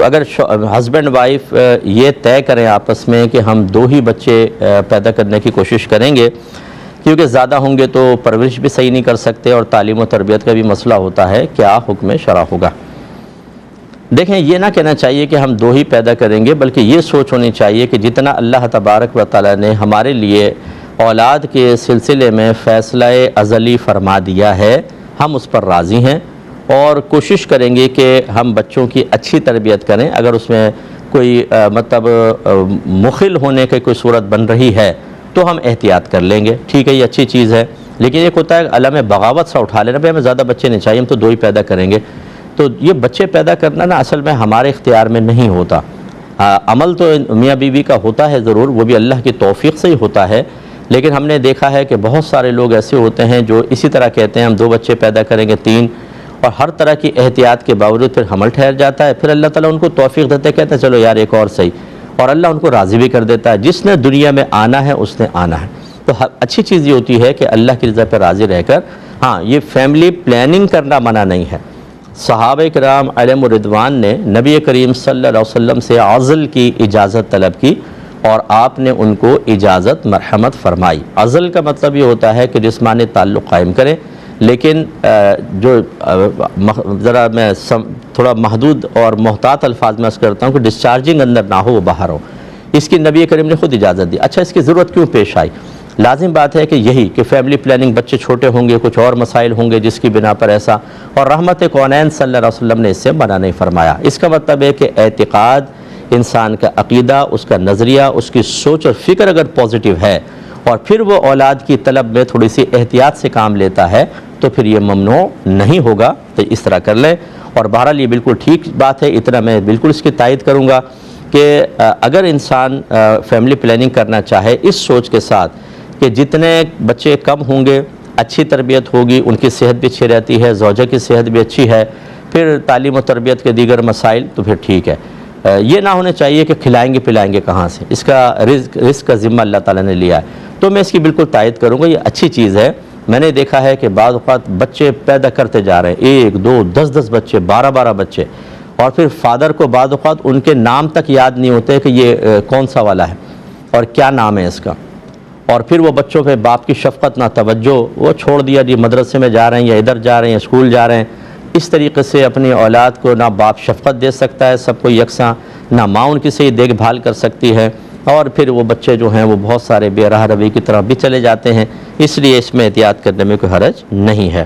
اگر husband wife یہ طے کریں آپس میں کہ ہم 2 ہی بچے پیدا کرنے کی کوشش کریں گے، کیونکہ زیادہ ہوں گے تو پرورش بھی صحیح نہیں کر سکتے اور تعلیم و تربیت کا بھی مسئلہ ہوتا ہے، کیا حکم شرع ہوگا؟ دیکھیں، یہ نہ کہنا چاہیے کہ ہم 2 ہی پیدا کریں گے، بلکہ یہ سوچ ہونی چاہیے کہ جتنا اللہ تبارک و تعالیٰ نے ہمارے لیے اولاد کے سلسلے میں فیصلہ ازلی فرما دیا ہے، ہم اس پر راضی ہیں اور کوشش کریں گے کہ ہم بچوں کی اچھی تربیت کریں۔ اگر اس میں کوئی مخل ہونے کی کوئی صورت بن رہی ہے تو ہم احتیاط کر لیں گے، ٹھیک ہے، یہ اچھی چیز ہے۔ لیکن ایک ہوتا ہے علم بغاوت سا اٹھا لینا، بھئی ہمیں زیادہ بچے نہیں چاہیے، ہم تو 2 ہی پیدا کریں گے۔ تو یہ بچے پیدا کرنا نا اصل میں ہمارے اختیار میں نہیں ہوتا۔ عمل تو میاں بیوی کا ہوتا ہے ضرور، وہ بھی اللہ کی توفیق سے ہی ہوتا ہے، لیکن ہم نے دیکھا ہے کہ بہت سارے لوگ ایسے ہوتے ہیں جو اسی طرح کہتے ہیں ہم 2 بچے پیدا کریں گے، 3، اور ہر طرح کی احتیاط کے باوجود پھر حمل ٹھہر جاتا ہے، پھر اللہ تعالیٰ ان کو توفیق دیتے کہتے ہیں چلو یار ایک اور صحیح، اور اللہ ان کو راضی بھی کر دیتا ہے۔ جس نے دنیا میں آنا ہے اس نے آنا ہے۔ تو اچھی چیز یہ ہوتی ہے کہ اللہ کی رضا پہ راضی رہ کر، ہاں، یہ فیملی پلاننگ کرنا منع نہیں ہے۔ صحابہ کرام علیہم الرضوان نے نبی کریم صلی اللہ علیہ وسلم سے عزل کی اجازت طلب کی اور آپ نے ان کو اجازت مرحمت فرمائی۔ عزل کا مطلب یہ ہوتا ہے کہ جسمانی تعلق قائم کریں، لیکن جو ذرا میں تھوڑا محدود اور محتاط الفاظ میں عرض کرتا ہوں کہ ڈسچارجنگ اندر نہ ہو، وہ باہر ہو، اس کی نبی کریم نے خود اجازت دی۔ اچھا، اس کی ضرورت کیوں پیش آئی؟ لازم بات ہے کہ یہی کہ فیملی پلاننگ، بچے چھوٹے ہوں گے، کچھ اور مسائل ہوں گے جس کی بنا پر ایسا، اور رحمت کونین صلی اللہ علیہ وسلم نے اس سے منع نہیں فرمایا۔ اس کا مطلب ہے کہ اعتقاد، انسان کا عقیدہ، اس کا نظریہ، اس کی سوچ اور فکر اگر پازیٹیو ہے اور پھر وہ اولاد کی طلب میں تھوڑی سی احتیاط سے کام لیتا ہے تو پھر یہ ممنوع نہیں ہوگا، تو اس طرح کر لیں۔ اور بہرحال یہ بالکل ٹھیک بات ہے، اتنا میں بالکل اس کی تائید کروں گا کہ اگر انسان فیملی پلاننگ کرنا چاہے اس سوچ کے ساتھ کہ جتنے بچے کم ہوں گے اچھی تربیت ہوگی، ان کی صحت بھی اچھی رہتی ہے، زوجہ کی صحت بھی اچھی ہے، پھر تعلیم و تربیت کے دیگر مسائل، تو پھر ٹھیک ہے۔ یہ نہ ہونے چاہیے کہ کھلائیں گے پلائیں گے کہاں سے، اس کا رزق کا ذمہ اللہ تعالیٰ نے لیا ہے، تو میں اس کی بالکل تائید کروں گا، یہ اچھی چیز ہے۔ میں نے دیکھا ہے کہ بعض اوقات بچے پیدا کرتے جا رہے ہیں، 1، 2، 10 بچے، 12 بچے، اور پھر فادر کو بعض اوقات ان کے نام تک یاد نہیں ہوتے کہ یہ کون سا والا ہے اور کیا نام ہے اس کا، اور پھر وہ بچوں پہ باپ کی شفقت نہ توجہ، وہ چھوڑ دیا جی مدرسے میں جا رہے ہیں یا ادھر جا رہے ہیں، اسکول جا رہے ہیں۔ اس طریقے سے اپنی اولاد کو نہ باپ شفقت دے سکتا ہے سب کو یکساں، نہ ماں ان کی صحیح دیکھ بھال کر سکتی ہے، اور پھر وہ بچے جو ہیں وہ بہت سارے بے راہ روی کی طرف بھی چلے جاتے ہیں۔ اس لیے اس میں احتیاط کرنے میں کوئی حرج نہیں ہے۔